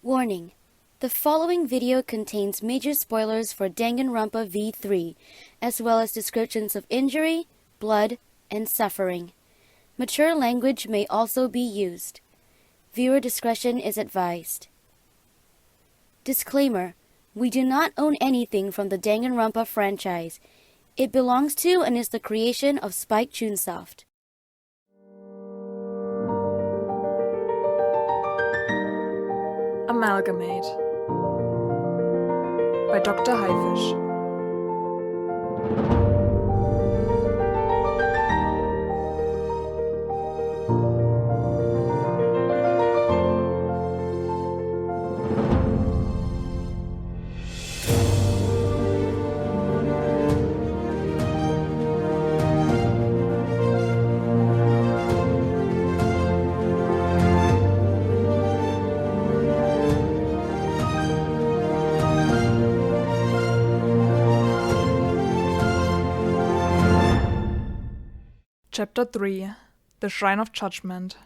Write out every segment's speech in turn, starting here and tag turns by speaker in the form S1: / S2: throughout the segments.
S1: Warning: the following video contains major spoilers for Danganronpa V3, as well as descriptions of injury, blood, and suffering. Mature language may also be used. Viewer discretion is advised. Disclaimer: we do not own anything from the Danganronpa franchise. It belongs to and is the creation of Spike Chunsoft.
S2: Amalgamate by Doctor Haifisch. Chapter 3: The Shrine of Judgement.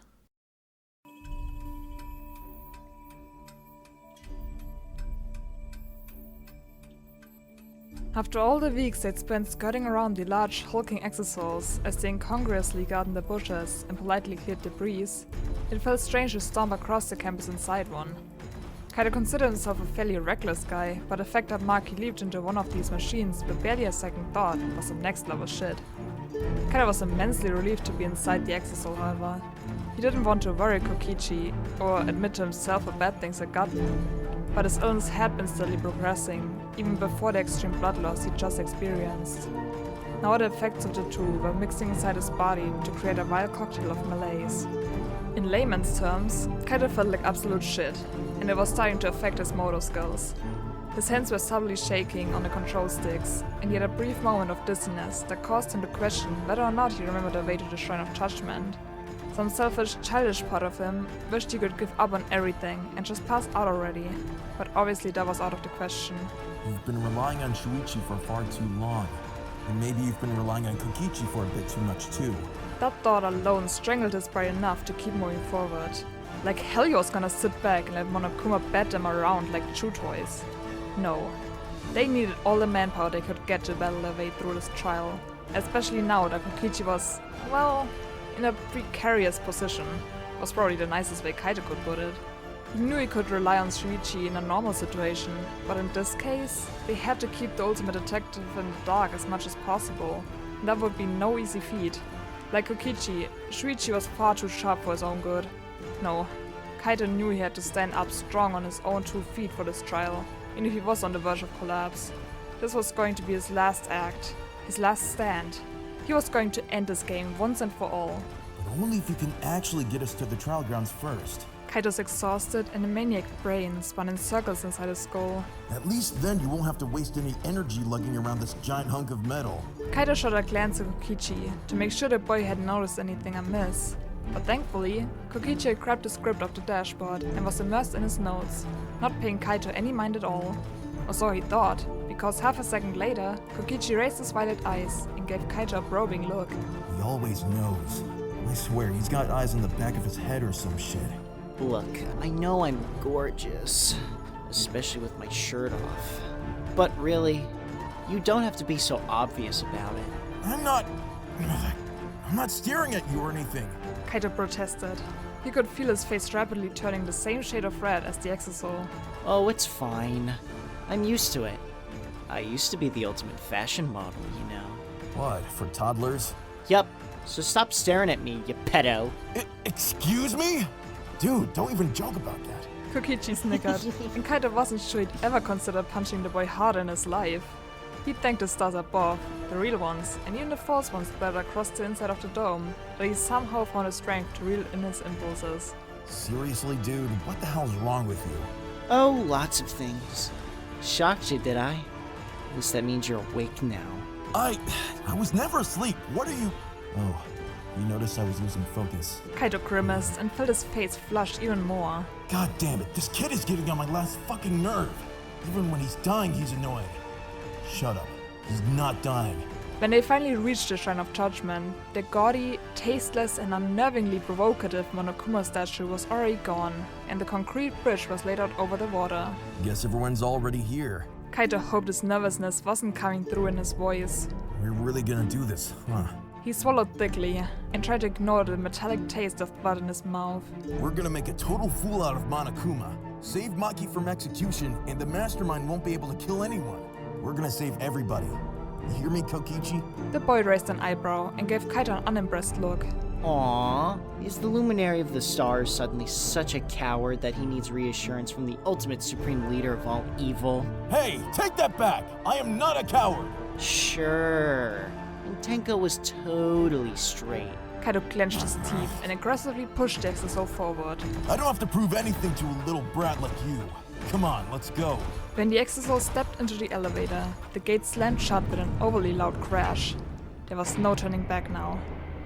S2: After all the weeks they'd spent skirting around the large, hulking exosols as they incongruously gardened the bushes and politely cleared debris, it felt strange to stomp across the campus inside one. Kaito considered himself a fairly reckless guy, but the fact that Maki leaped into one of these machines with barely a second thought was some next level shit. Kaito was immensely relieved to be inside the exosol, however. He didn't want to worry Kokichi or admit to himself how bad things had gotten, but his illness had been steadily progressing, even before the extreme blood loss he just experienced. Now the effects of the two were mixing inside his body to create a vile cocktail of malaise. In layman's terms, Kaito felt like absolute shit, and it was starting to affect his motor skills. His hands were subtly shaking on the control sticks, and he had a brief moment of dizziness that caused him to question whether or not he remembered the way to the Shrine of Judgement. Some selfish, childish part of him wished he could give up on everything and just pass out already, but obviously that was out of the question.
S3: You've been relying on Shuichi for far too long, and maybe you've been relying on Kokichi for a bit too much too.
S2: That thought alone strangled his brain enough to keep moving forward. Like hell he was gonna sit back and let Monokuma bat them around like chew toys. No. They needed all the manpower they could get to battle their way through this trial, especially now that Kokichi was, well, in a precarious position, was probably the nicest way Kaito could put it. He knew he could rely on Shuichi in a normal situation, but in this case, they had to keep the ultimate detective in the dark as much as possible, and that would be no easy feat. Like Kokichi, Shuichi was far too sharp for his own good. No, Kaito knew he had to stand up strong on his own 2 feet for this trial, even if he was on the verge of collapse. This was going to be his last act, his last stand. He was going to end this game once and for all.
S3: But only if you can actually get us to the trial grounds first.
S2: Kaito's exhausted and a maniac brain spun in circles inside his skull.
S3: At least then you won't have to waste any energy lugging around this giant hunk of metal.
S2: Kaito shot a glance at Kokichi to make sure the boy hadn't noticed anything amiss. But thankfully, Kokichi had grabbed the script off the dashboard and was immersed in his notes, not paying Kaito any mind at all. Or so he thought, because half a second later, Kokichi raised his violet eyes and gave Kaito a probing look.
S3: He always knows. I swear, he's got eyes on the back of his head or some shit.
S4: Look, I know I'm gorgeous, especially with my shirt off. But really, you don't have to be so obvious about it.
S3: I'm not staring at you or anything.
S2: Kaito protested. He could feel his face rapidly turning the same shade of red as the exosol.
S4: Oh, it's fine. I'm used to it. I used to be the ultimate fashion model, you know.
S3: What, for toddlers?
S4: Yup, so stop staring at me, you pedo.
S3: Excuse me? Dude, don't even joke about that.
S2: Kokichi snickered, and Kaito wasn't sure he'd ever consider punching the boy harder in his life. He thanked the stars above, the real ones, and even the false ones that across the inside of the dome, that he somehow found the strength to reel in his impulses.
S3: Seriously, dude, what the hell's wrong with you?
S4: Oh, lots of things. Shocked you, did I? At least that means you're awake now.
S3: I was never asleep. What are you... Oh, you noticed I was losing focus.
S2: Kaito grimaced and felt his face flush even more.
S3: God damn it, this kid is getting on my last fucking nerve. Even when he's dying, he's annoying. Shut up. He's not dying.
S2: When they finally reached the Shrine of Judgment, the gaudy, tasteless and unnervingly provocative Monokuma statue was already gone, and the concrete bridge was laid out over the water.
S3: Guess everyone's already here.
S2: Kaito hoped his nervousness wasn't coming through in his voice.
S3: We're really gonna do this, huh?
S2: He swallowed thickly and tried to ignore the metallic taste of blood in his mouth.
S3: We're gonna make a total fool out of Monokuma, save Maki from execution, and the mastermind won't be able to kill anyone. We're gonna save everybody. You hear me, Kokichi?
S2: The boy raised an eyebrow and gave Kaito an unimpressed look.
S4: Aww, is the Luminary of the Stars suddenly such a coward that he needs reassurance from the ultimate supreme leader of all evil?
S3: Hey, take that back! I am not a coward!
S4: Sure. And Tenko was totally straight.
S2: Kaito clenched his teeth and aggressively pushed the Exisal forward.
S3: I don't have to prove anything to a little brat like you. Come on, let's go.
S2: When the Exisal stepped into the elevator, the gate slammed shut with an overly loud crash. There was no turning back now.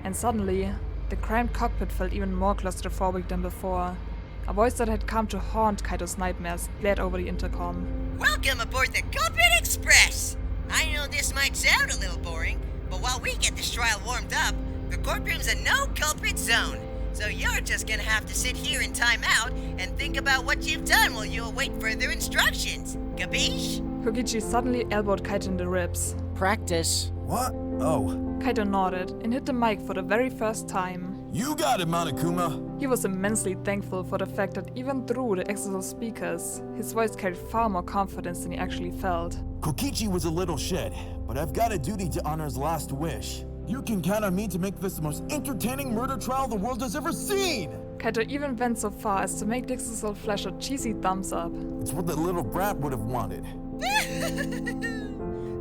S2: And suddenly, the cramped cockpit felt even more claustrophobic than before. A voice that had come to haunt Kaito's nightmares blared over the intercom.
S5: Welcome aboard the Cockpit Express! I know this might sound a little boring, but while we get this trial warmed up, the courtroom's a no-culprit zone. So you're just gonna have to sit here in timeout and think about what you've done while you await further instructions. Capiche?
S2: Kokichi suddenly elbowed Kaito in the ribs.
S4: Practice.
S3: What? Oh.
S2: Kaito nodded and hit the mic for the very first time.
S3: You got it, Monokuma!
S2: He was immensely thankful for the fact that even through the Exisal speakers, his voice carried far more confidence than he actually felt.
S3: Kokichi was a little shit, but I've got a duty to honor his last wish. You can count on me to make this the most entertaining murder trial the world has ever seen!
S2: Kaito even went so far as to make the Exisal flash a cheesy thumbs up.
S3: It's what the little brat would have wanted.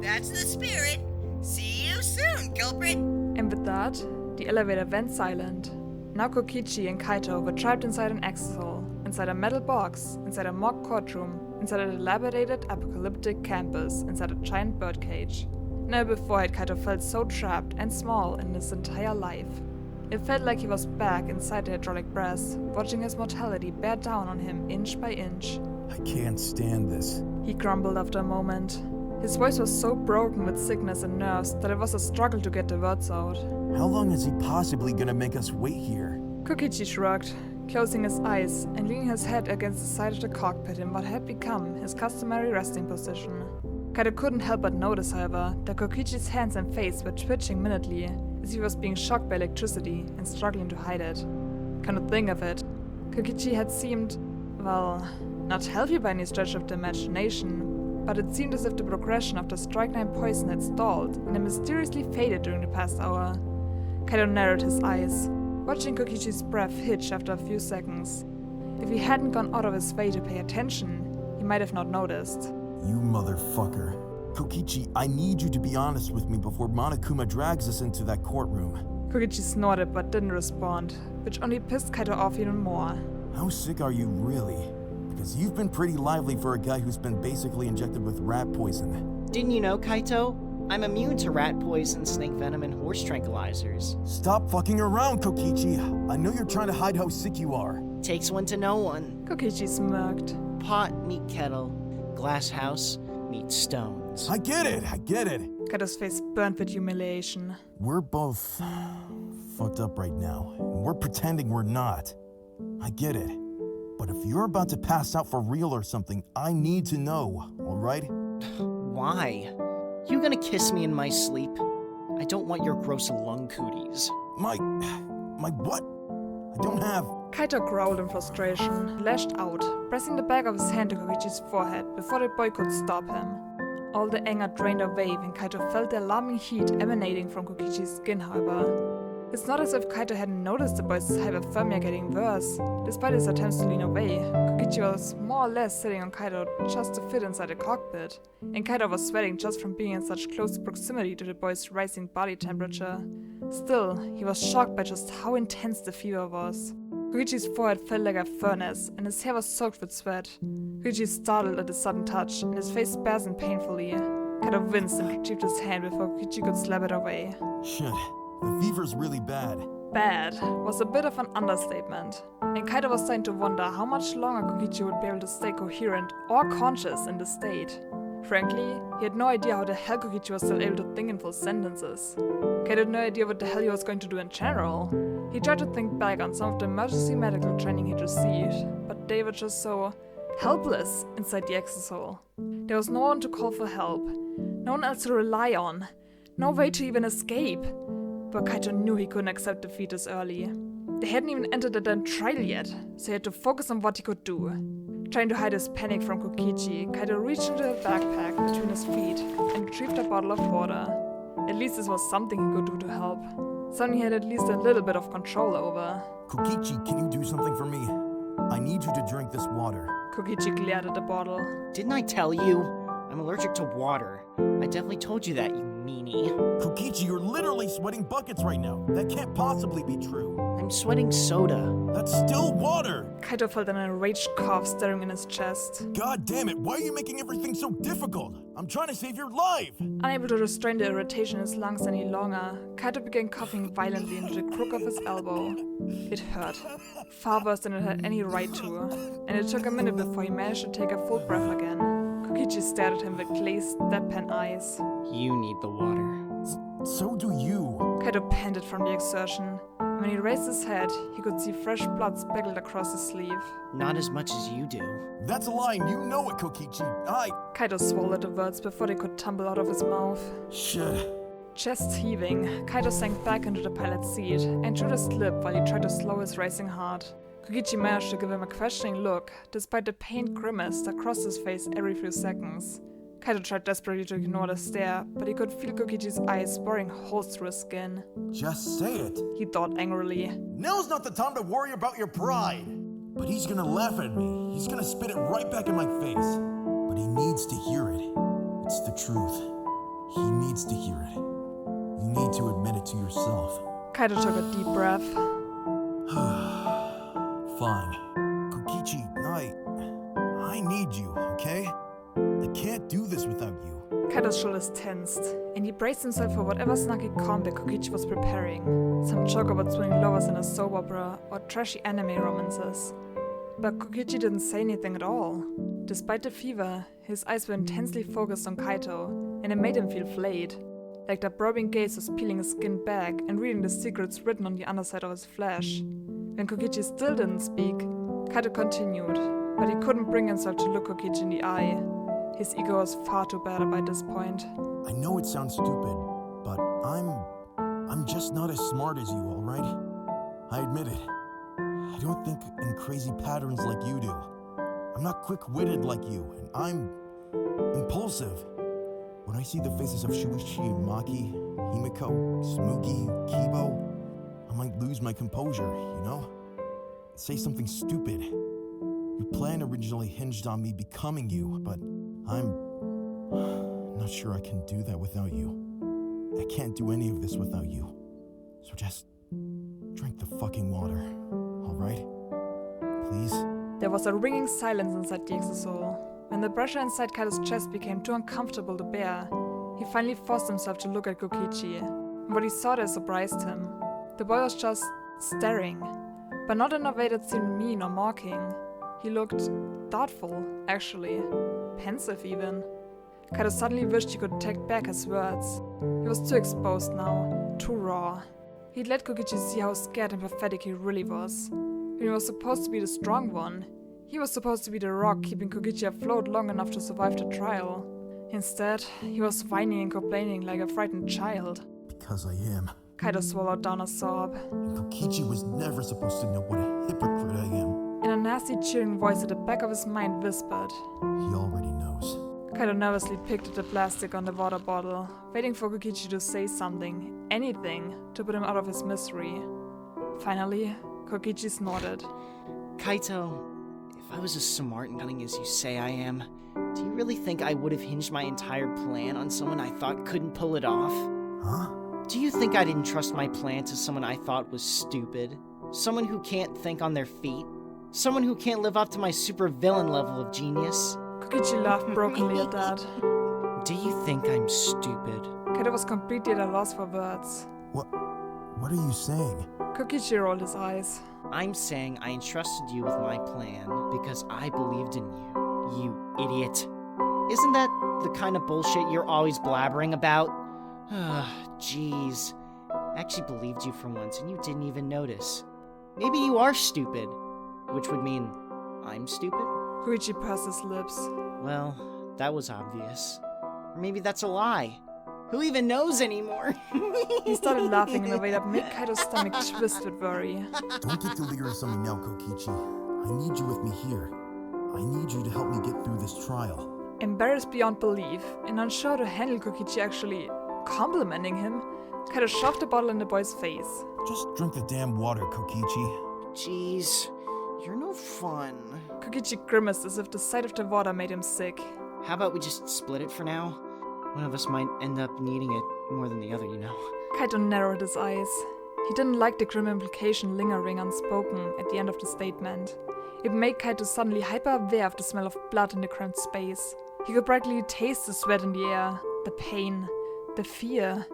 S5: That's the spirit. See you soon, culprit.
S2: And with that, the elevator went silent. Now Kokichi and Kaito were trapped inside an Exisal, inside a metal box, inside a mock courtroom, inside a dilapidated apocalyptic campus, inside a giant birdcage. Never before had Kaito felt so trapped and small in his entire life. It felt like he was back inside the hydraulic press, watching his mortality bear down on him inch by inch.
S3: I can't stand this.
S2: He grumbled after a moment. His voice was so broken with sickness and nerves that it was a struggle to get the words out.
S3: How long is he possibly gonna make us wait here?
S2: Kokichi shrugged, closing his eyes and leaning his head against the side of the cockpit in what had become his customary resting position. Kaito couldn't help but notice, however, that Kokichi's hands and face were twitching minutely, as he was being shocked by electricity and struggling to hide it. Come to think of it, Kokichi had seemed, well, not healthy by any stretch of the imagination, but it seemed as if the progression of the strychnine poison had stalled and had mysteriously faded during the past hour. Kaito narrowed his eyes, watching Kokichi's breath hitch after a few seconds. If he hadn't gone out of his way to pay attention, he might have not noticed.
S3: You motherfucker. Kokichi, I need you to be honest with me before Monokuma drags us into that courtroom.
S2: Kokichi snorted but didn't respond, which only pissed Kaito off even more.
S3: How sick are you really? Because you've been pretty lively for a guy who's been basically injected with rat poison.
S4: Didn't you know, Kaito? I'm immune to rat poison, snake venom, and horse tranquilizers.
S3: Stop fucking around, Kokichi. I know you're trying to hide how sick you are.
S4: Takes one to know one.
S2: Kokichi smirked.
S4: Pot meet kettle, glass house meet stones.
S3: I get it.
S2: Kaito's face burned with humiliation.
S3: We're both fucked up right now, and we're pretending we're not. I get it. But if you're about to pass out for real or something, I need to know, alright?
S4: Why? You gonna kiss me in my sleep? I don't want your gross lung cooties.
S3: My what? I don't have...
S2: Kaito growled in frustration, lashed out, pressing the back of his hand to Kokichi's forehead before the boy could stop him. All the anger drained away when Kaito felt the alarming heat emanating from Kokichi's skin, however. It's not as if Kaito hadn't noticed the boy's hypothermia getting worse. Despite his attempts to lean away, Kokichi was more or less sitting on Kaito just to fit inside the cockpit, and Kaito was sweating just from being in such close proximity to the boy's rising body temperature. Still, he was shocked by just how intense the fever was. Kokichi's forehead felt like a furnace, and his hair was soaked with sweat. Kokichi startled at the sudden touch, and his face spasmed painfully. Kaito winced and retrieved his hand before Kokichi could slap it away.
S3: Shit, the fever's really bad.
S2: Bad was a bit of an understatement, and Kaito was starting to wonder how much longer Kokichi would be able to stay coherent or conscious in this state. Frankly, he had no idea how the hell Kokichi was still able to think in full sentences. Kaito had no idea what the hell he was going to do in general. He tried to think back on some of the emergency medical training he'd received, but they were just so helpless inside the exosol. There was no one to call for help, no one else to rely on, no way to even escape. But Kaito knew he couldn't accept defeat this early. They hadn't even entered the damn trial yet, so he had to focus on what he could do. Trying to hide his panic from Kokichi, Kaito reached into a backpack between his feet and retrieved a bottle of water. At least this was something he could do to help. Something he had at least a little bit of control over.
S3: Kokichi, can you do something for me? I need you to drink this water.
S2: Kokichi glared at the bottle.
S4: Didn't I tell you? I'm allergic to water. I definitely told you that, you meanie.
S3: Kokichi, you're literally sweating buckets right now. That can't possibly be true.
S4: I'm sweating soda.
S3: That's still water!
S2: Kaito felt an enraged cough stirring in his chest.
S3: God damn it, why are you making everything so difficult? I'm trying to save your life!
S2: Unable to restrain the irritation in his lungs any longer, Kaito began coughing violently into the crook of his elbow. It hurt, far worse than it had any right to, and it took a minute before he managed to take a full breath again. Kokichi stared at him with glazed, deadpan eyes.
S4: You need the water.
S3: So do you.
S2: Kaito panted from the exertion. When he raised his head, he could see fresh blood speckled across his sleeve.
S4: Not as much as you do.
S3: That's a lie, and you know it, Kokichi.
S2: Kaito swallowed the words before they could tumble out of his mouth.
S3: Shit.
S2: Chest heaving, Kaito sank back into the pilot's seat and chewed his lip while he tried to slow his racing heart. Kokichi managed to give him a questioning look, despite the pained grimace that crossed his face every few seconds. Kaito tried desperately to ignore the stare, but he could feel Kokichi's eyes boring holes through his skin.
S3: Just say it.
S2: He thought angrily.
S3: Now's not the time to worry about your pride. But he's gonna laugh at me. He's gonna spit it right back in my face. But he needs to hear it. It's the truth. He needs to hear it. You need to admit it to yourself.
S2: Kaito took a deep breath.
S3: Fine. Kokichi, I need you, okay? I can't do this without you.
S2: Kaito's shoulders tensed, and he braced himself for whatever snarky comeback Kokichi was preparing. Some joke about swinging lovers in a soap opera or trashy anime romances. But Kokichi didn't say anything at all. Despite the fever, his eyes were intensely focused on Kaito, and it made him feel flayed. Like that probing gaze was peeling his skin back and reading the secrets written on the underside of his flesh. When Kokichi still didn't speak, Kaito continued, but he couldn't bring himself to look Kokichi in the eye. His ego was far too bad by this point.
S3: I know it sounds stupid, but I'm just not as smart as you, alright? I admit it. I don't think in crazy patterns like you do. I'm not quick-witted like you, and I'm impulsive. When I see the faces of Shuichi and Maki, Himiko, Tsumugi, Kiibo, I might lose my composure, you know? Say something stupid. Your plan originally hinged on me becoming you, but I'm not sure I can do that without you. I can't do any of this without you. So just drink the fucking water, alright? Please?
S2: There was a ringing silence inside the exosol. When the pressure inside Kaito's chest became too uncomfortable to bear, he finally forced himself to look at Kokichi, and what he saw there surprised him. The boy was just staring, but not in a way that seemed mean or mocking. He looked thoughtful, actually. Pensive even. Kaito suddenly wished he could take back his words. He was too exposed now, too raw. He'd let Kokichi see how scared and pathetic he really was. When he was supposed to be the strong one, he was supposed to be the rock keeping Kokichi afloat long enough to survive the trial. Instead, he was whining and complaining like a frightened child.
S3: Because I am.
S2: Kaito swallowed down a sob.
S3: And Kokichi was never supposed to know what a hypocrite I am.
S2: And a nasty cheering voice at the back of his mind whispered.
S3: He already knows.
S2: Kaito nervously picked at the plastic on the water bottle, waiting for Kokichi to say something, anything, to put him out of his misery. Finally, Kokichi snorted.
S4: Kaito, if I was as smart and cunning as you say I am, do you really think I would have hinged my entire plan on someone I thought couldn't pull it off?
S3: Huh?
S4: Do you think I didn't trust my plan to someone I thought was stupid? Someone who can't think on their feet? Someone who can't live up to my supervillain level of genius?
S2: Kokichi laughed brokenly at that.
S4: Do you think I'm stupid?
S2: Kaito was completely at a loss for words.
S3: What are you saying?
S2: Kokichi rolled his eyes.
S4: I'm saying I entrusted you with my plan because I believed in you, you idiot. Isn't that the kind of bullshit you're always blabbering about? Jeez. I actually believed you for once and you didn't even notice. Maybe you are stupid. Which would mean I'm stupid?
S2: Kokichi pursed his lips.
S4: Well, that was obvious. Or maybe that's a lie. Who even knows anymore?
S2: He started laughing in a way that made Kaito's stomach twist with worry.
S3: Don't get delirious on me now, Kokichi. I need you with me here. I need you to help me get through this trial.
S2: Embarrassed beyond belief, and unsure to handle Kokichi actually complimenting him, Kaito shoved the bottle in the boy's face.
S3: Just drink the damn water, Kokichi.
S4: Jeez, you're no fun.
S2: Kokichi grimaced as if the sight of the water made him sick.
S4: How about we just split it for now? One of us might end up needing it more than the other, you know.
S2: Kaito narrowed his eyes. He didn't like the grim implication lingering unspoken at the end of the statement. It made Kaito suddenly hyper-aware of the smell of blood in the cramped space. He could practically taste the sweat in the air, the pain, the fear,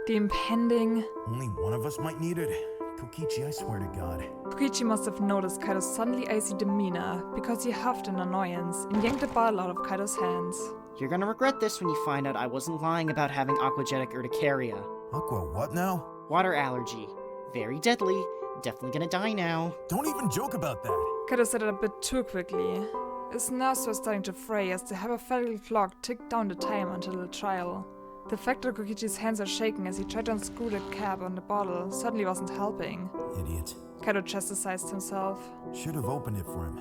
S2: the impending...
S3: Only one of us might need it. Kokichi, I swear to God.
S2: Kokichi must have noticed Kaito's suddenly icy demeanor because he huffed in annoyance and yanked the bottle out of Kaito's hands.
S4: You're gonna regret this when you find out I wasn't lying about having aquagenic urticaria.
S3: Aqua what now?
S4: Water allergy. Very deadly. Definitely gonna die now.
S3: Don't even joke about that.
S2: Kaito said it a bit too quickly. His nerves were starting to fray as the hypothetical clock ticked down the time until the trial. The fact that Kokichi's hands are shaking as he tried to unscrew the cap on the bottle certainly wasn't helping.
S3: Idiot.
S2: Kaito chastised himself.
S3: Should have opened it for him.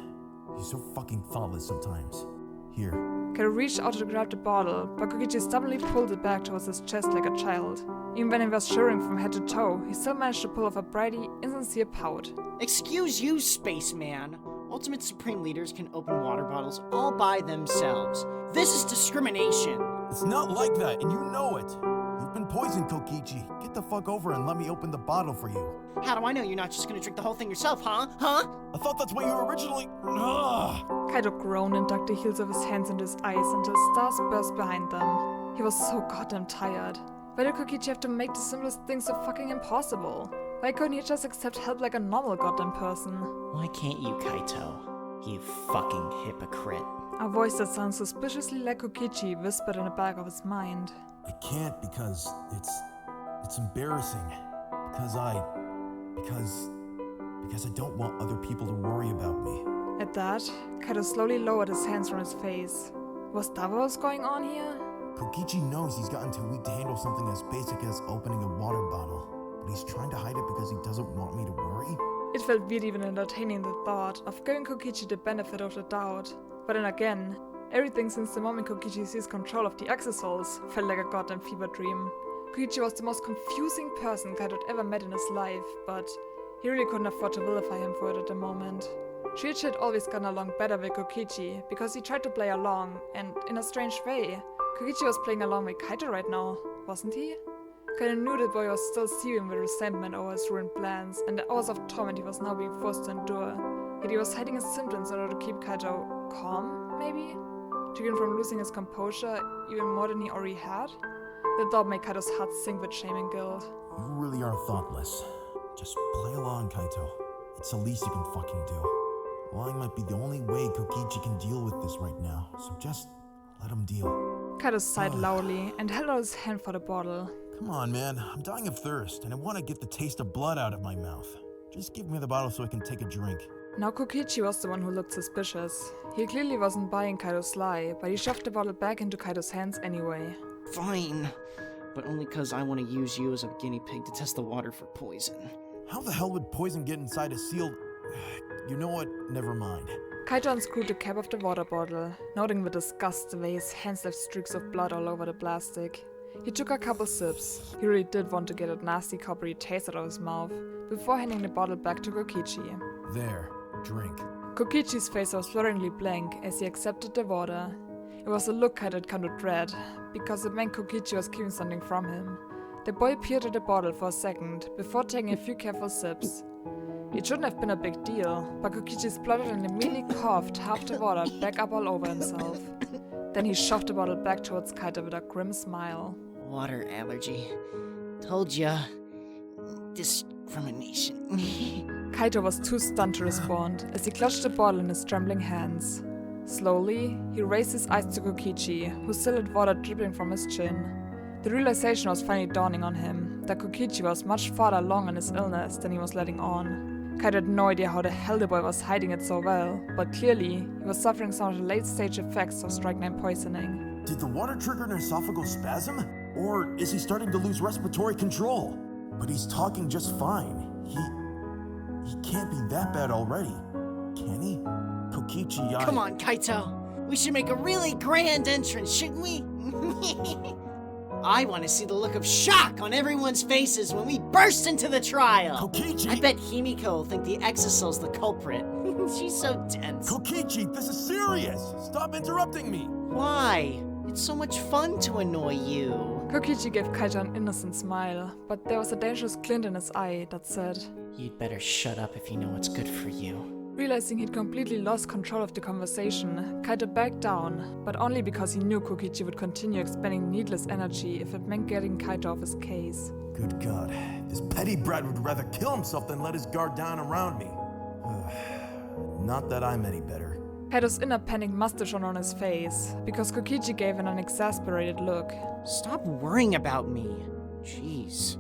S3: He's so fucking thoughtless sometimes. Here.
S2: Kaito reached out to grab the bottle, but Kokichi stubbornly pulled it back towards his chest like a child. Even when he was shivering from head to toe, he still managed to pull off a bratty, insincere pout.
S4: Excuse you, spaceman. Ultimate Supreme Leaders can open water bottles all by themselves. This is discrimination.
S3: It's not like that, and you know it. You've been poisoned, Kokichi. Get the fuck over and let me open the bottle for you.
S4: How do I know you're not just gonna drink the whole thing yourself, huh?
S3: I thought that's what you originally... Ugh.
S2: Kaito groaned and dug the heels of his hands into his eyes until stars burst behind them. He was so goddamn tired. Why did Kokichi have to make the simplest things so fucking impossible? Why couldn't he just accept help like a normal goddamn person?
S4: Why can't you, Kaito? You fucking hypocrite.
S2: A voice that sounds suspiciously like Kokichi whispered in the back of his mind.
S3: I can't because it's embarrassing. Because I don't want other people to worry about me.
S2: At that, Kaito slowly lowered his hands from his face. Was that what was going on here?
S3: Kokichi knows he's gotten too weak to handle something as basic as opening a water bottle. But he's trying to hide it because he doesn't want me to worry?
S2: It felt weird even entertaining the thought of giving Kokichi the benefit of the doubt. But then again, everything since the moment Kokichi seized control of the Exosols felt like a goddamn fever dream. Kokichi was the most confusing person Kaito had ever met in his life, but he really couldn't afford to vilify him for it at the moment. Shuichi had always gotten along better with Kokichi because he tried to play along, and in a strange way, Kokichi was playing along with Kaito right now, wasn't he? Kaito knew the boy was still seething with resentment over his ruined plans and the hours of torment he was now being forced to endure. Yet he was hiding his symptoms in order to keep Kaito calm, maybe? To keep him from losing his composure even more than he already had? The thought made Kaito's heart sink with shame and guilt.
S3: You really are thoughtless. Just play along, Kaito. It's the least you can fucking do. Lying might be the only way Kokichi can deal with this right now, so just let him deal.
S2: Kaito sighed loudly and held out his hand for the bottle.
S3: Come on, man. I'm dying of thirst, and I want to get the taste of blood out of my mouth. Just give me the bottle so I can take a drink.
S2: Now Kokichi was the one who looked suspicious. He clearly wasn't buying Kaito's lie, but he shoved the bottle back into Kaito's hands anyway.
S4: Fine. But only because I want to use you as a guinea pig to test the water for poison.
S3: How the hell would poison get inside a sealed... You know what? Never mind.
S2: Kaito unscrewed the cap of the water bottle, noting with disgust the way his hands left streaks of blood all over the plastic. He took a couple sips. He really did want to get a nasty coppery taste out of his mouth, before handing the bottle back to Kokichi.
S3: There. Drink.
S2: Kokichi's face was flutteringly blank as he accepted the water. It was a look Kaito had come to dread, because it meant Kokichi was keeping something from him. The boy peered at the bottle for a second, before taking a few careful sips. It shouldn't have been a big deal, but Kokichi spluttered and immediately coughed half the water back up all over himself. Then he shoved the bottle back towards Kaito with a grim smile.
S4: Water allergy. Told ya. Discrimination.
S2: Kaito was too stunned to respond as he clutched the bottle in his trembling hands. Slowly, he raised his eyes to Kokichi, who still had water dripping from his chin. The realization was finally dawning on him, that Kokichi was much farther along in his illness than he was letting on. Kaito had no idea how the hell the boy was hiding it so well, but clearly, he was suffering some of the late-stage effects of strychnine poisoning.
S3: Did the water trigger an esophageal spasm? Or is he starting to lose respiratory control? But he's talking just fine. He can't be that bad already, can he? Kokichi,
S4: Come on, Kaito. We should make a really grand entrance, shouldn't we? I want to see the look of shock on everyone's faces when we burst into the trial.
S3: Kokichi!
S4: I bet Himiko will think the Exosoul's the culprit. She's so tense.
S3: Kokichi, this is serious! Stop interrupting me!
S4: Why? It's so much fun to annoy you.
S2: Kokichi gave Kaito an innocent smile, but there was a dangerous glint in his eye that said,
S4: You'd better shut up if you know what's good for you.
S2: Realizing he'd completely lost control of the conversation, Kaito backed down, but only because he knew Kokichi would continue expending needless energy if it meant getting Kaito off his case.
S3: Good God, this petty brat would rather kill himself than let his guard down around me. Not that I'm any better.
S2: Kaito's inner panic must have shown on his face, because Kokichi gave him an exasperated look.
S4: Stop worrying about me. Jeez.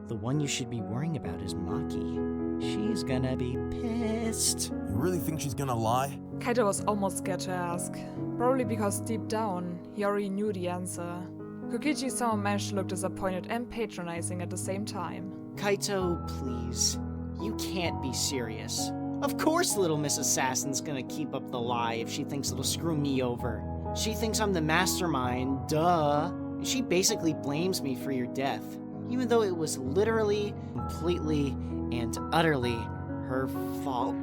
S4: The one you should be worrying about is Maki. She's gonna be pissed.
S3: You really think she's gonna lie?
S2: Kaito was almost scared to ask, probably because deep down, he already knew the answer. Kokichi somehow managed to look disappointed and patronizing at the same time.
S4: Kaito, please. You can't be serious. Of course Little Miss Assassin's gonna keep up the lie if she thinks it'll screw me over. She thinks I'm the mastermind, duh. And she basically blames me for your death, even though it was literally, completely, and utterly her fault.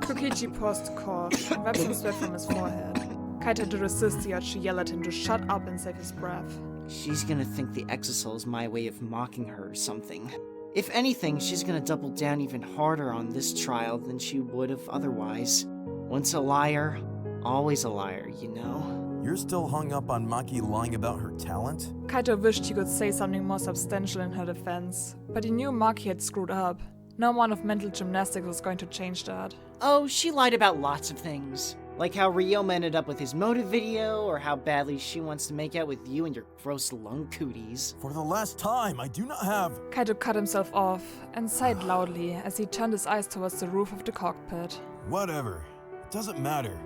S2: Kokichi paused to cough and wiped some sweat from his forehead. Kaito had to resist the urge to yell at him to shut up and save his breath.
S4: She's gonna think the Exosoul is my way of mocking her or something. If anything, she's gonna double down even harder on this trial than she would have otherwise. Once a liar, always a liar, you know?
S3: You're still hung up on Maki lying about her talent?
S2: Kaito wished he could say something more substantial in her defense, but he knew Maki had screwed up. No amount of mental gymnastics was going to change that.
S4: Oh, she lied about lots of things. Like how Ryoma ended up with his motive video, or how badly she wants to make out with you and your gross lung cooties.
S3: For the last time, I do not have...
S2: Kaito cut himself off and sighed loudly as he turned his eyes towards the roof of the cockpit.
S3: Whatever. It doesn't matter.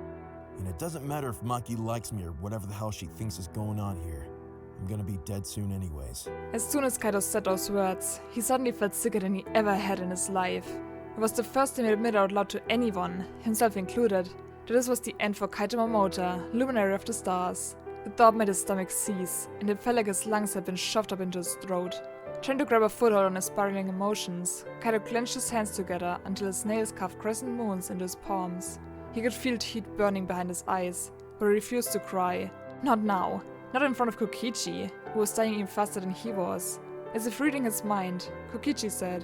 S3: And it doesn't matter if Maki likes me or whatever the hell she thinks is going on here. I'm gonna be dead soon anyways.
S2: As soon as Kaito said those words, he suddenly felt sicker than he ever had in his life. It was the first time he admitted out loud to anyone, himself included, that this was the end for Kaito Momota, luminary of the stars. The thought made his stomach seize, and it felt like his lungs had been shoved up into his throat. Trying to grab a foothold on his spiraling emotions, Kaito clenched his hands together until his nails carved crescent moons into his palms. He could feel heat burning behind his eyes, but he refused to cry. Not now. Not in front of Kokichi, who was dying even faster than he was. As if reading his mind, Kokichi said,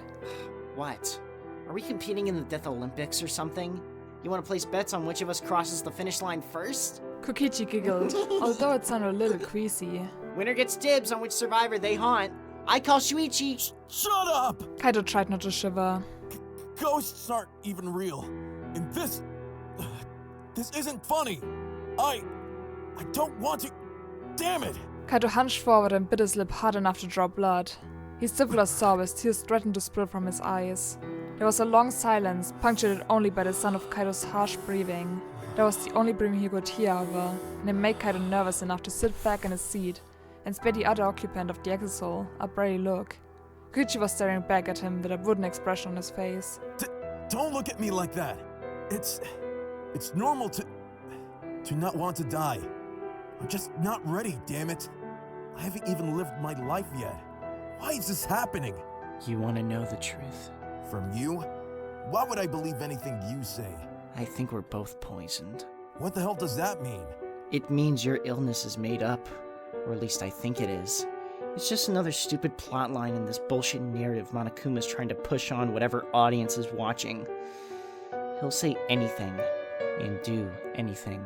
S4: What? Are we competing in the Death Olympics or something? You want to place bets on which of us crosses the finish line first?
S2: Kokichi giggled, although it sounded a little queasy.
S4: Winner gets dibs on which survivor they haunt. I call Shuichi.
S3: Shut up!
S2: Kaito tried not to shiver.
S3: Ghosts aren't even real. And this isn't funny. I don't want to... Damn it!
S2: Kaito hunched forward and bit his lip hard enough to draw blood. He stifled a sob as tears threatened to spill from his eyes. There was a long silence, punctuated only by the sound of Kaito's harsh breathing. That was the only breathing he could hear, however, and it made Kaito nervous enough to sit back in his seat and spare the other occupant of the Exosoul a brave look. Kokichi was staring back at him with a wooden expression on his face.
S3: Don't look at me like that. It's normal to not want to die. I'm just not ready, damn it. I haven't even lived my life yet. Why is this happening?
S4: You want to know the truth?
S3: From you? Why would I believe anything you say?
S4: I think we're both poisoned.
S3: What the hell does that mean?
S4: It means your illness is made up. Or at least I think it is. It's just another stupid plotline in this bullshit narrative Monokuma's trying to push on whatever audience is watching. He'll say anything, and do anything,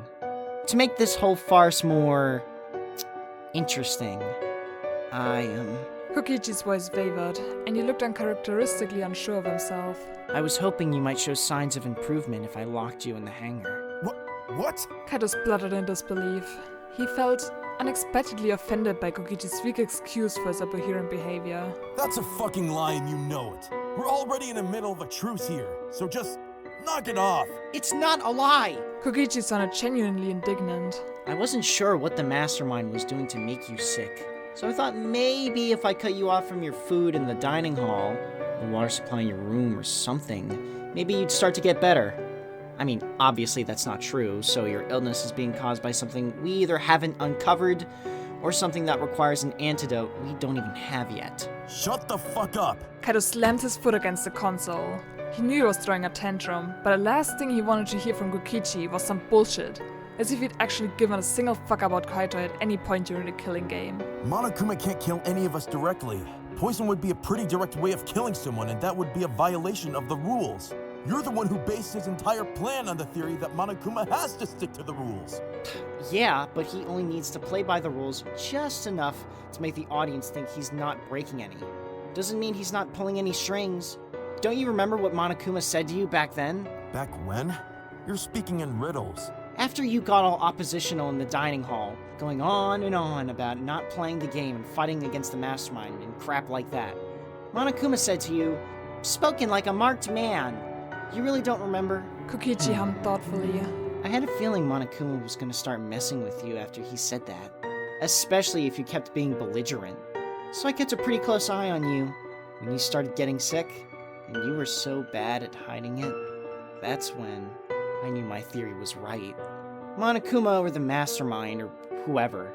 S4: to make this whole farce more... interesting.
S2: Kokichi's voice wavered, and he looked uncharacteristically unsure of himself.
S4: I was hoping you might show signs of improvement if I locked you in the hangar.
S3: What?
S2: Kaito spluttered in disbelief. He felt unexpectedly offended by Kokichi's weak excuse for his incoherent behavior.
S3: That's a fucking lie and you know it. We're already in the middle of a truce here, so just knock it off.
S4: It's not a lie!
S2: Kokichi sounded genuinely indignant.
S4: I wasn't sure what the mastermind was doing to make you sick, so I thought maybe if I cut you off from your food in the dining hall, the water supply in your room or something, maybe you'd start to get better. I mean, obviously that's not true, so your illness is being caused by something we either haven't uncovered, or something that requires an antidote we don't even have yet.
S3: Shut the fuck up.
S2: Kaito slammed his foot against the console. He knew he was throwing a tantrum, but the last thing he wanted to hear from Kokichi was some bullshit, as if he'd actually given a single fuck about Kaito at any point during the killing game.
S3: Monokuma can't kill any of us directly. Poison would be a pretty direct way of killing someone, and that would be a violation of the rules. You're the one who based his entire plan on the theory that Monokuma has to stick to the rules.
S4: Yeah, but he only needs to play by the rules just enough to make the audience think he's not breaking any. Doesn't mean he's not pulling any strings. Don't you remember what Monokuma said to you back then?
S3: Back when? You're speaking in riddles.
S4: After you got all oppositional in the dining hall, going on and on about not playing the game and fighting against the mastermind and crap like that, Monokuma said to you, "Spoken like a marked man." You really don't remember?
S2: Kokichi hummed thoughtfully.
S4: I had a feeling Monokuma was going to start messing with you after he said that, especially if you kept being belligerent. So I kept a pretty close eye on you when you started getting sick, and you were so bad at hiding it. That's when I knew my theory was right. Monokuma or the mastermind or whoever,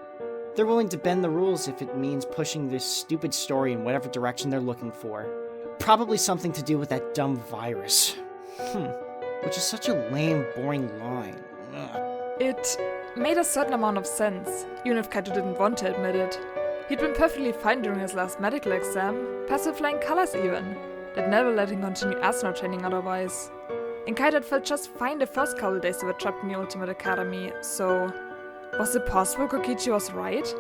S4: they're willing to bend the rules if it means pushing this stupid story in whatever direction they're looking for. Probably something to do with that dumb virus. Which is such a lame, boring line. Ugh.
S2: It made a certain amount of sense, even if Kaito didn't want to admit it. He'd been perfectly fine during his last medical exam, passed with flying colors even. That never let him continue astronaut training otherwise. And Kaito had felt just fine the first couple days they were trapped in the Ultimate Academy, so... was it possible Kokichi was right?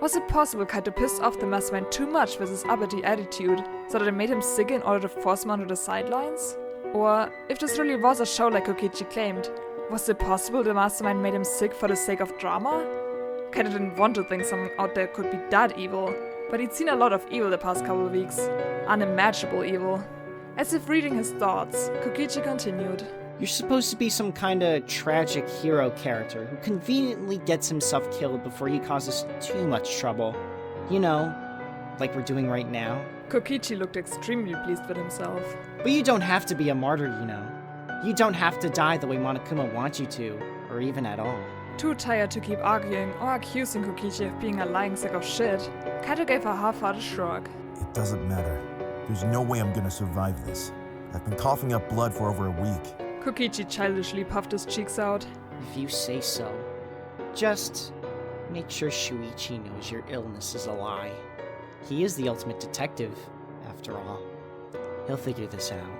S2: Was it possible Kaito pissed off the mastermind too much with his uppity attitude, so that it made him sick in order to force him onto the sidelines? Or, if this really was a show like Kokichi claimed, was it possible the mastermind made him sick for the sake of drama? Kaito didn't want to think someone out there could be that evil, but he'd seen a lot of evil the past couple of weeks. Unimaginable evil. As if reading his thoughts, Kokichi continued.
S4: You're supposed to be some kinda tragic hero character who conveniently gets himself killed before he causes too much trouble. You know, like we're doing right now.
S2: Kokichi looked extremely pleased with himself.
S4: But you don't have to be a martyr, you know. You don't have to die the way Monokuma wants you to, or even at all.
S2: Too tired to keep arguing or accusing Kokichi of being a lying sack of shit, Kaito gave a half-hearted shrug.
S3: It doesn't matter. There's no way I'm gonna survive this. I've been coughing up blood for over a week.
S2: Kokichi childishly puffed his cheeks out.
S4: If you say so. Just make sure Shuichi knows your illness is a lie. He is the ultimate detective, after all. He'll figure this out.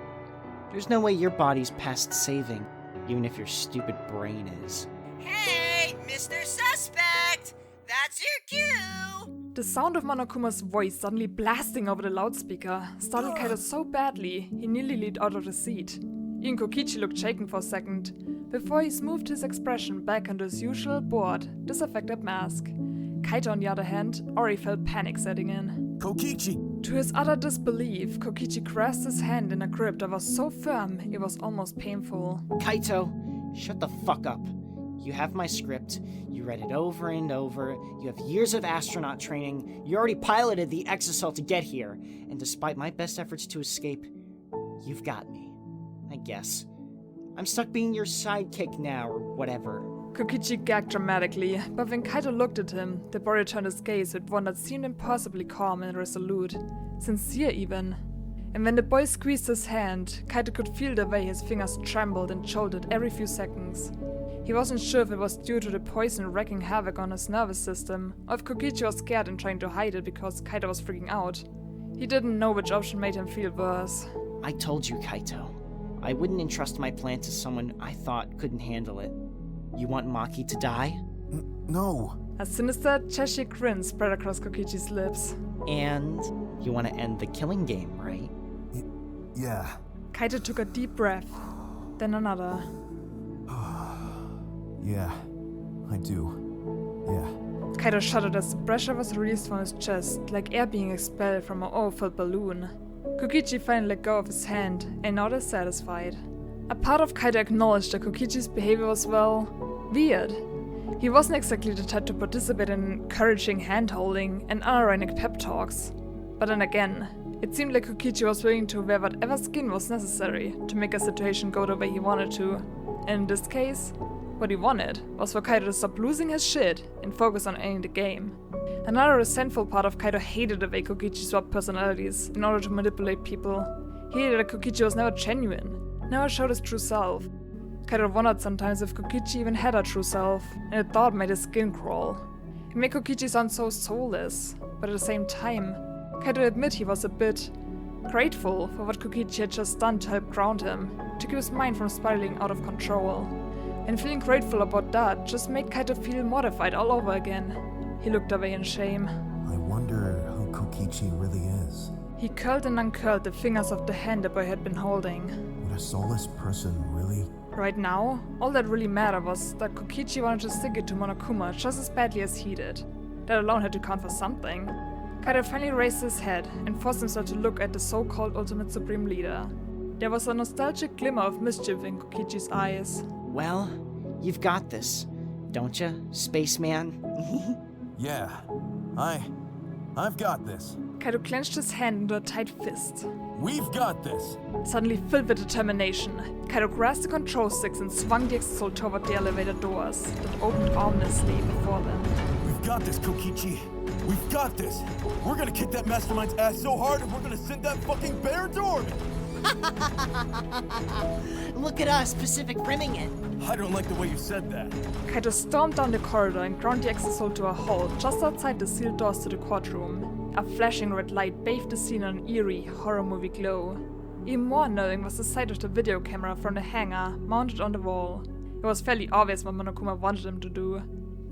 S4: There's no way your body's past saving, even if your stupid brain is.
S5: Hey, Mr. Suspect! That's your cue!
S2: The sound of Monokuma's voice suddenly blasting over the loudspeaker startled Kaito so badly he nearly leaped out of the seat. Even Kokichi looked shaken for a second, before he smoothed his expression back into his usual bored, disaffected mask. Kaito, on the other hand, already felt panic setting in.
S3: Kokichi!
S2: To his utter disbelief, Kokichi grasped his hand in a grip that was so firm it was almost painful.
S4: Kaito, shut the fuck up. You have my script, you read it over and over, you have years of astronaut training, you already piloted the exocell to get here, and despite my best efforts to escape, you've got me. I guess. I'm stuck being your sidekick now, or whatever.
S2: Kokichi gagged dramatically, but when Kaito looked at him, the boy returned his gaze with one that seemed impossibly calm and resolute. Sincere even. And when the boy squeezed his hand, Kaito could feel the way his fingers trembled and jolted every few seconds. He wasn't sure if it was due to the poison wreaking havoc on his nervous system, or if Kokichi was scared and trying to hide it because Kaito was freaking out. He didn't know which option made him feel worse.
S4: I told you, Kaito. I wouldn't entrust my plan to someone I thought couldn't handle it. You want Maki to die?
S3: No.
S2: A sinister Cheshire grin spread across Kokichi's lips.
S4: And you want to end the killing game, right?
S3: Yeah.
S2: Kaito took a deep breath, then another.
S3: Yeah, I do. Yeah.
S2: Kaito shuddered as the pressure was released from his chest, like air being expelled from an overfilled balloon. Kokichi finally let go of his hand and nodded satisfied. A part of Kaito acknowledged that Kokichi's behavior was, well, weird. He wasn't exactly the type to participate in encouraging hand-holding and unironic pep talks. But then again, it seemed like Kokichi was willing to wear whatever skin was necessary to make a situation go the way he wanted to. And in this case, what he wanted was for Kaito to stop losing his shit and focus on ending the game. Another resentful part of Kaito hated the way Kokichi swapped personalities in order to manipulate people. He hated that Kokichi was never genuine, never showed his true self. Kaito wondered sometimes if Kokichi even had a true self, and the thought made his skin crawl. It made Kokichi sound so soulless, but at the same time, Kaito admitted he was a bit grateful for what Kokichi had just done to help ground him, to keep his mind from spiraling out of control. And feeling grateful about that just made Kaito feel mortified all over again. He looked away in shame.
S3: I wonder who Kokichi really is.
S2: He curled and uncurled the fingers of the hand the boy had been holding.
S3: Would a soulless person really?
S2: Right now, all that really mattered was that Kokichi wanted to stick it to Monokuma just as badly as he did. That alone had to count for something. Kaito finally raised his head and forced himself to look at the so-called Ultimate Supreme Leader. There was a nostalgic glimmer of mischief in Kokichi's eyes.
S4: Well, you've got this, don't ya, spaceman?
S3: Yeah, I've got this.
S2: Kaito clenched his hand into a tight fist.
S3: We've got this.
S2: Suddenly filled with determination, Kaito grasped the control sticks and swung the Exisol toward the elevator doors that opened ominously before them.
S3: We've got this, Kokichi. We've got this. We're gonna kick that mastermind's ass so hard and we're gonna send that fucking bear to orbit.
S4: Look at us, Pacific Rimming it.
S3: I don't like the way you said that.
S2: Kaito stormed down the corridor and ground the Exisol to a halt just outside the sealed doors to the courtroom. A flashing red light bathed the scene in an eerie, horror movie glow. Even more unnerving was the sight of the video camera from the hangar mounted on the wall. It was fairly obvious what Monokuma wanted him to do.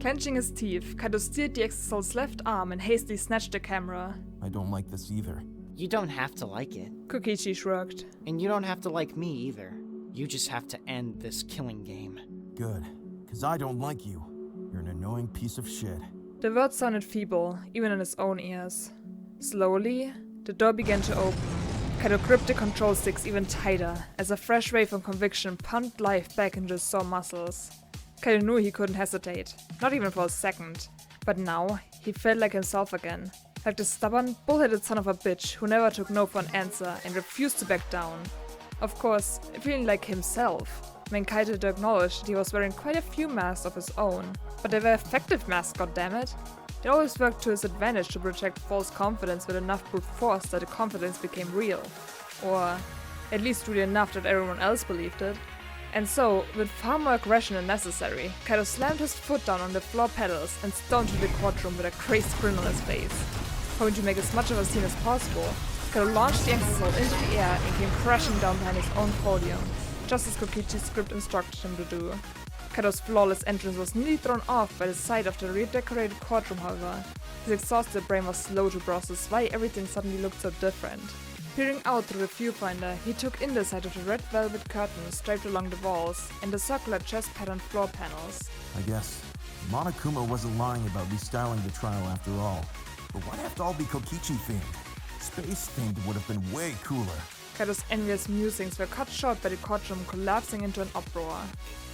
S2: Clenching his teeth, Kaito steered the Exisol's left arm and hastily snatched the camera.
S3: I don't like this either.
S4: You don't have to like it.
S2: Kokichi shrugged.
S4: And you don't have to like me either. You just have to end this killing game.
S3: Good, because I don't like you. You're an annoying piece of shit.
S2: The words sounded feeble, even in his own ears. Slowly, the door began to open. Kaito gripped the control sticks even tighter, as a fresh wave of conviction pumped life back into his sore muscles. Kaito knew he couldn't hesitate, not even for a second. But now, he felt like himself again. Like the stubborn, bullheaded son of a bitch who never took no for an answer and refused to back down. Of course, feeling like himself meant Kaito had to acknowledge that he was wearing quite a few masks of his own. But they were effective masks, goddammit. It always worked to his advantage to project false confidence with enough brute force that the confidence became real. Or at least real enough that everyone else believed it. And so, with far more aggression than necessary, Kaito slammed his foot down on the floor pedals and stormed to the courtroom with a crazed grin on his face. Hoping to make as much of a scene as possible, Kaito launched the Exisol into the air and came crashing down behind his own podium, just as Kokichi's script instructed him to do. Kaito's flawless entrance was nearly thrown off by the sight of the redecorated courtroom, however. His exhausted brain was slow to process why everything suddenly looked so different. Peering out through the viewfinder, he took in the sight of the red velvet curtains striped along the walls and the circular chest-patterned floor panels.
S3: I guess Monokuma wasn't lying about restyling the trial after all. But why'd it have to all be Kokichi themed? Space themed would have been way cooler.
S2: Kaito's envious musings were cut short by the courtroom collapsing into an uproar.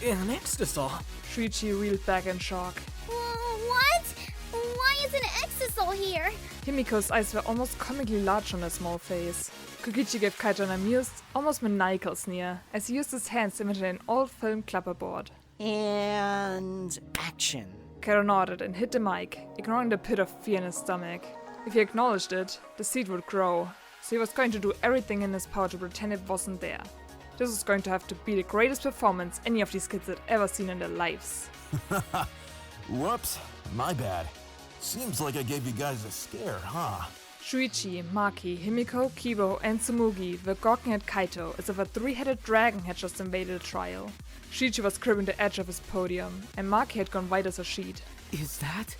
S6: An Exisol?
S2: Shuichi reeled back in shock.
S7: What? Why is an Exisol here?
S2: Himiko's eyes were almost comically large on her small face. Kokichi gave Kaito an amused, almost maniacal sneer as he used his hands to imitate an old film clapperboard.
S4: And action.
S2: Kaito nodded and hit the mic, ignoring the pit of fear in his stomach. If he acknowledged it, the seed would grow, so he was going to do everything in his power to pretend it wasn't there. This was going to have to be the greatest performance any of these kids had ever seen in their lives.
S3: Whoops, my bad. Seems like I gave you guys a scare, huh?
S2: Shuichi, Maki, Himiko, Kiibo, and Tsumugi were gawking at Kaito as if a three-headed dragon had just invaded the trial. Shuichi was gripping the edge of his podium, and Maki had gone white as a sheet.
S6: Is that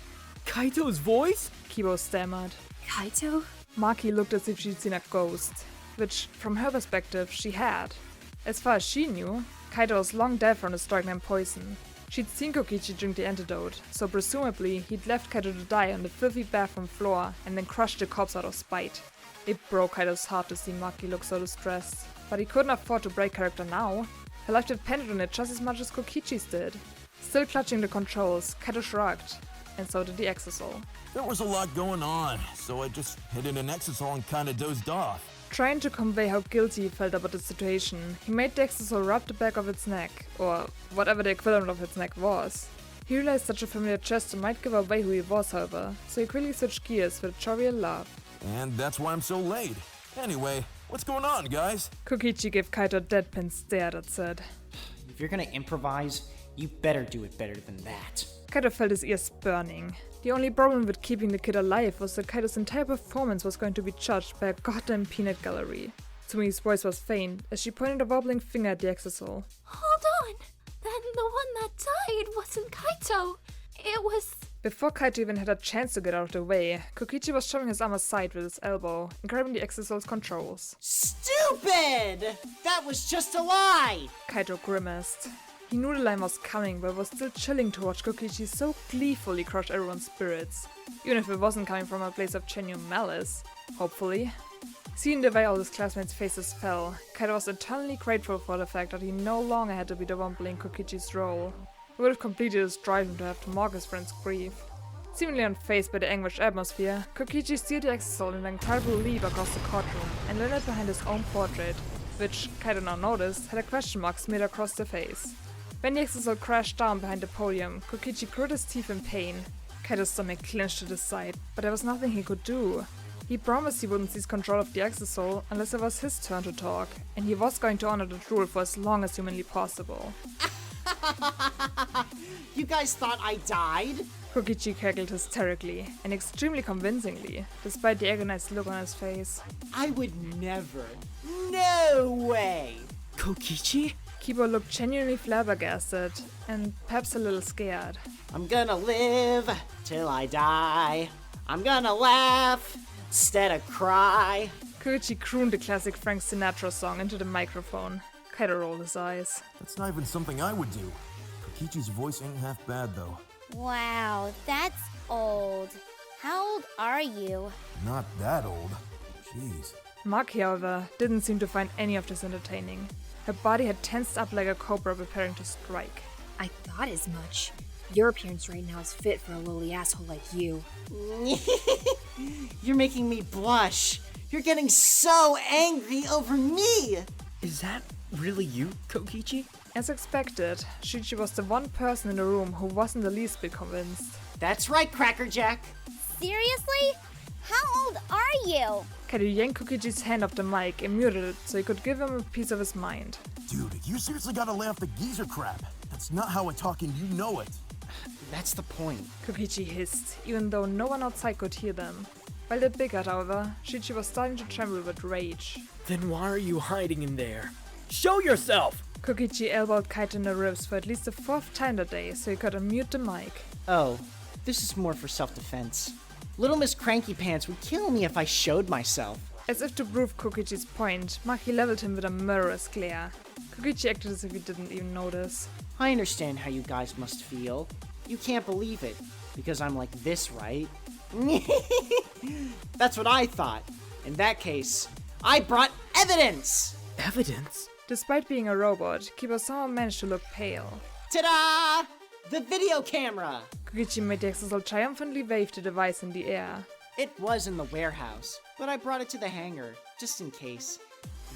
S6: Kaito's voice?
S2: Kiibo stammered.
S7: Kaito?
S2: Maki looked as if she'd seen a ghost, which, from her perspective, she had. As far as she knew, Kaito was long dead from the strychnine poison. She'd seen Kokichi drink the antidote, so presumably he'd left Kaito to die on the filthy bathroom floor and then crushed the corpse out of spite. It broke Kaito's heart to see Maki look so distressed, but he couldn't afford to break character now. Her life depended on it just as much as Kokichi's did. Still clutching the controls, Kaito shrugged, and so did the Exisal.
S3: There was a lot going on, so I just hit in an Exisal and kinda dozed off.
S2: Trying to convey how guilty he felt about the situation, he made the Exisal rub the back of its neck, or whatever the equivalent of its neck was. He realized such a familiar gesture might give away who he was, however, so he quickly switched gears with a jovial laugh.
S3: And that's why I'm so late. Anyway, what's going on, guys?
S2: Kokichi gave Kaito a deadpan stare that said,
S4: If you're gonna improvise, you better do it better than that.
S2: Kaito felt his ears burning. The only problem with keeping the kid alive was that Kaito's entire performance was going to be judged by a goddamn peanut gallery. Tsumi's voice was faint as she pointed a wobbling finger at the Exisal.
S7: Hold on! Then the one that died wasn't Kaito. It was...
S2: Before Kaito even had a chance to get out of the way, Kokichi was shoving his arm aside with his elbow and grabbing the Exisal's controls.
S4: Stupid! That was just a lie!
S2: Kaito grimaced. He knew the line was coming, but was still chilling to watch Kokichi so gleefully crush everyone's spirits. Even if it wasn't coming from a place of genuine malice. Hopefully. Seeing the way all his classmates' faces fell, Kaito was eternally grateful for the fact that he no longer had to be the one playing Kokichi's role. It would have completely destroyed him to have to mock his friend's grief. Seemingly unfazed by the anguished atmosphere, Kokichi steered the Exisal in an incredible leap across the courtroom and landed behind his own portrait, which, Kaito now noticed, had a question mark smeared across the face. When the Exisal crashed down behind the podium, Kokichi grit his teeth in pain. Kaito's stomach clenched to the side, but there was nothing he could do. He promised he wouldn't seize control of the Exisal unless it was his turn to talk, and he was going to honor the rule for as long as humanly possible.
S4: You guys thought I died?
S2: Kokichi cackled hysterically, and extremely convincingly, despite the agonized look on his face.
S4: I would never. No way!
S6: Kokichi?
S2: Kiibo looked genuinely flabbergasted, and perhaps a little scared.
S4: I'm gonna live till I die. I'm gonna laugh instead of cry.
S2: Kokichi crooned the classic Frank Sinatra song into the microphone. Kaito rolled his eyes.
S3: That's not even something I would do. Kokichi's voice ain't half bad, though.
S7: Wow, that's old. How old are you?
S3: Not that old. Jeez.
S2: Maki, however, didn't seem to find any of this entertaining. Her body had tensed up like a cobra preparing to strike.
S8: I thought as much. Your appearance right now is fit for a lowly asshole like you.
S4: You're making me blush. You're getting so angry over me.
S6: Is that really you, Kokichi?
S2: As expected, Shuichi was the one person in the room who wasn't the least bit convinced.
S4: That's right, Crackerjack.
S7: Seriously? How old are you?
S2: Kaito yanked Kokichi's hand off the mic and muted it so he could give him a piece of his mind.
S3: Dude, you seriously gotta lay off the geezer crap. That's not how I talk and you know it.
S4: That's the point.
S2: Kokichi hissed, even though no one outside could hear them. While they bickered, however, Shuichi was starting to tremble with rage.
S6: Then why are you hiding in there? Show yourself!
S2: Kokichi elbowed Kaito in the ribs for at least the fourth time that day so he could unmute the mic.
S4: Oh, this is more for self-defense. Little Miss Cranky Pants would kill me if I showed myself.
S2: As if to prove Kokichi's point, Maki leveled him with a murderous glare. Kokichi acted as if he didn't even notice.
S4: I understand how you guys must feel. You can't believe it, because I'm like this, right? That's what I thought. In that case, I brought evidence!
S6: Evidence?
S2: Despite being a robot, Kiibo somehow managed to look pale.
S4: Ta-da! The video camera!
S2: Kokichi made the Exisal triumphantly wave the device in the air.
S4: It was in the warehouse, but I brought it to the hangar, just in case.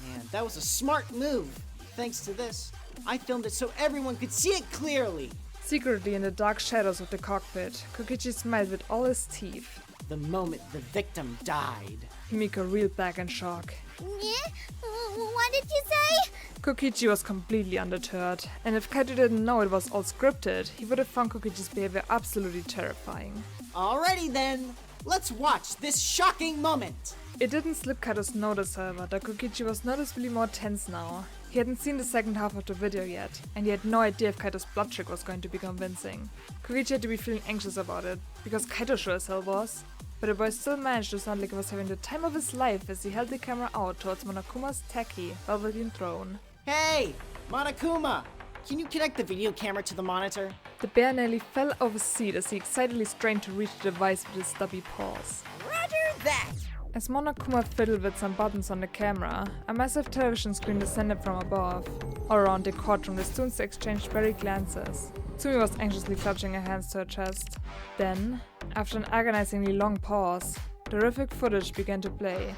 S4: Man, that was a smart move. Thanks to this, I filmed it so everyone could see it clearly.
S2: Secretly in the dark shadows of the cockpit, Kokichi smiled with all his teeth.
S4: The moment the victim died.
S2: Himiko reeled back in shock.
S7: Yeah? What did you say?
S2: Kokichi was completely undeterred, and if Kaito didn't know it was all scripted, he would have found Kokichi's behavior absolutely terrifying.
S4: Alrighty then, let's watch this shocking moment.
S2: It didn't slip Kaito's notice, however, that Kokichi was noticeably more tense now. He hadn't seen the second half of the video yet, and he had no idea if Kaito's blood trick was going to be convincing. Kokichi had to be feeling anxious about it, because Kaito sure as hell was. But the boy still managed to sound like he was having the time of his life as he held the camera out towards Monokuma's tacky, velveteen throne.
S4: Hey, Monokuma! Can you connect the video camera to the monitor?
S2: The bear nearly fell off his seat as he excitedly strained to reach the device with his stubby paws.
S5: Roger that!
S2: As Monokuma fiddled with some buttons on the camera, a massive television screen descended from above. All around the courtroom, the students exchanged wary glances. Tsumi was anxiously clutching her hands to her chest. Then, after an agonizingly long pause, terrific footage began to play.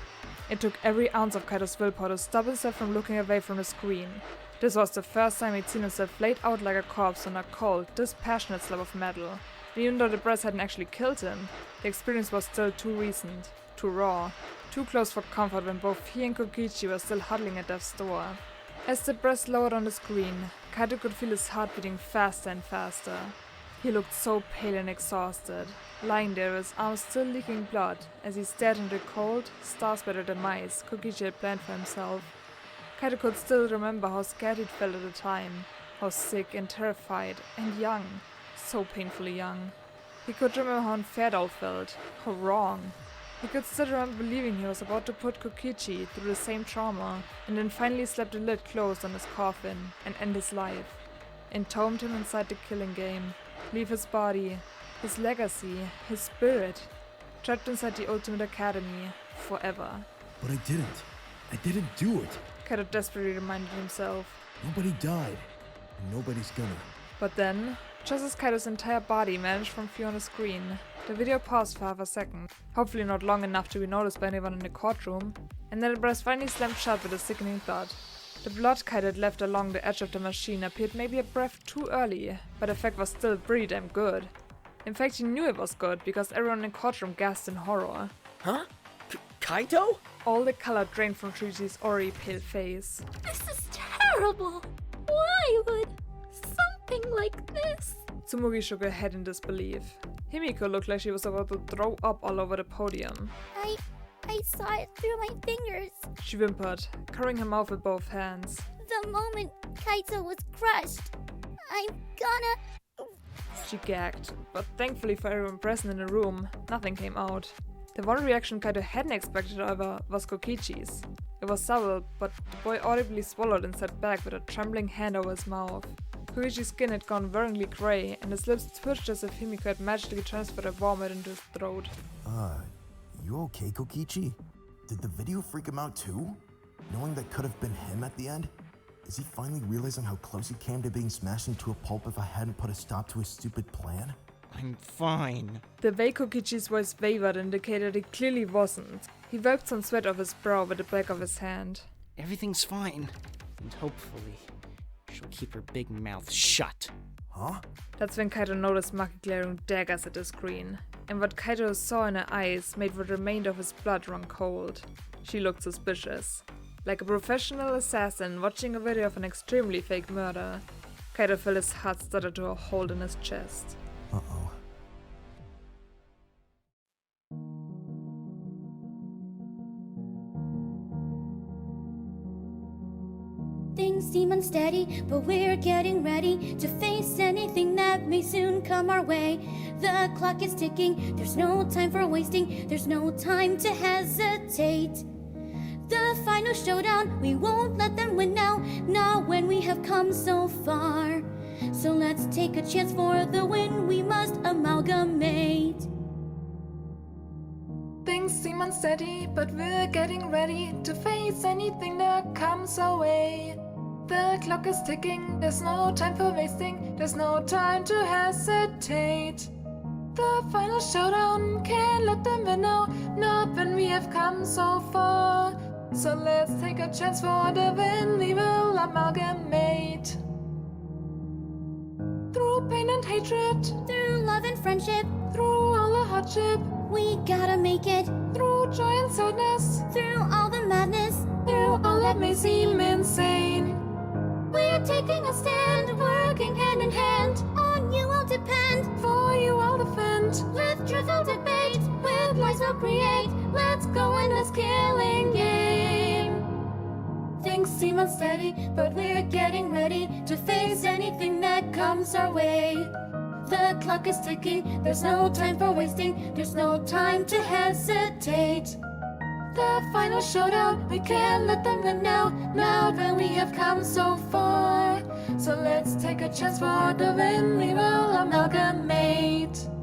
S2: It took every ounce of Kaito's willpower to stop himself from looking away from the screen. This was the first time he'd seen himself laid out like a corpse on a cold, dispassionate slab of metal. And even though the breath hadn't actually killed him, the experience was still too recent, too raw, too close for comfort when both he and Kokichi were still huddling at death's door. As the breath lowered on the screen, Kaito could feel his heart beating faster and faster. He looked so pale and exhausted, lying there with his arms still leaking blood as he stared into the cold, star-spattered demise Kokichi had planned for himself. Kaito could still remember how scared he'd felt at the time, how sick and terrified and young, so painfully young. He could remember how unfair it all felt, how wrong. He could still remember believing he was about to put Kokichi through the same trauma, and then finally slap the lid closed on his coffin and end his life. Entombed him inside the killing game, leave his body, his legacy, his spirit, trapped inside the Ultimate Academy, forever.
S3: But I didn't do it.
S2: Kaito desperately reminded himself.
S3: Nobody died. And nobody's gonna.
S2: But then, just as Kaito's entire body vanished from view on the screen, the video paused for half a second, hopefully not long enough to be noticed by anyone in the courtroom, and then the breast finally slammed shut with a sickening thud. The blood Kaito had left along the edge of the machine appeared maybe a breath too early, but the effect was still pretty damn good. In fact, he knew it was good because everyone in the courtroom gasped in horror.
S6: Huh? Kaito?
S2: All the color drained from Shuichi's already pale face.
S7: This is terrible! Why would something like this?
S2: Tsumugi shook her head in disbelief. Himiko looked like she was about to throw up all over the podium.
S1: I saw it through my fingers.
S2: She whimpered, covering her mouth with both hands.
S1: The moment Kaito was crushed, I'm gonna...
S2: She gagged, but thankfully for everyone present in the room, nothing came out. The one reaction Kaito hadn't expected, however, was Kokichi's. It was subtle, but the boy audibly swallowed and sat back with a trembling hand over his mouth. Kokichi's skin had gone worryingly grey, and his lips twitched as if Himiko had magically transferred a vomit into his throat.
S3: You okay, Kokichi? Did the video freak him out too? Knowing that could have been him at the end? Is he finally realizing how close he came to being smashed into a pulp if I hadn't put a stop to his stupid plan?
S4: I'm fine.
S2: The way Kokichi's voice wavered indicated he clearly wasn't. He wiped some sweat off his brow with the back of his hand.
S4: Everything's fine. And hopefully, she'll keep her big mouth shut.
S3: Huh?
S2: That's when Kaito noticed Maki glaring daggers at the screen, and what Kaito saw in her eyes made what remained of his blood run cold. She looked suspicious. Like a professional assassin watching a video of an extremely fake murder, Kaito felt his heart stutter to a hole in his chest.
S3: Uh-oh.
S1: Things seem unsteady, but we're getting ready to face anything that may soon come our way. The clock is ticking, there's no time for wasting, there's no time to hesitate. The final showdown, we won't let them win now, not when we have come so far. So let's take a chance for the win, we must amalgamate.
S2: Things seem unsteady, but we're getting ready to face anything that comes our way. The clock is ticking, there's no time for wasting, there's no time to hesitate. The final showdown, can't let them win now, not when we have come so far. So let's take a chance for the win, we will amalgamate. Through pain and hatred,
S1: Through love and friendship,
S2: through all the hardship,
S1: we gotta make it.
S2: through joy and sadness,
S1: Through all the madness,
S2: through all that may seem insane.
S1: we're taking a stand, working hand in hand. On you I'll depend,
S2: For you I'll defend.
S1: with truth I'll debate, with lies we'll create. Let's go in this killing game. Things seem unsteady, but we're getting ready to face anything that comes our way. The clock is ticking, there's no time for wasting, there's no time to hesitate. The final showdown, we can't let them win now, now that we have come so far.
S2: So let's take a chance for the win, we will amalgamate.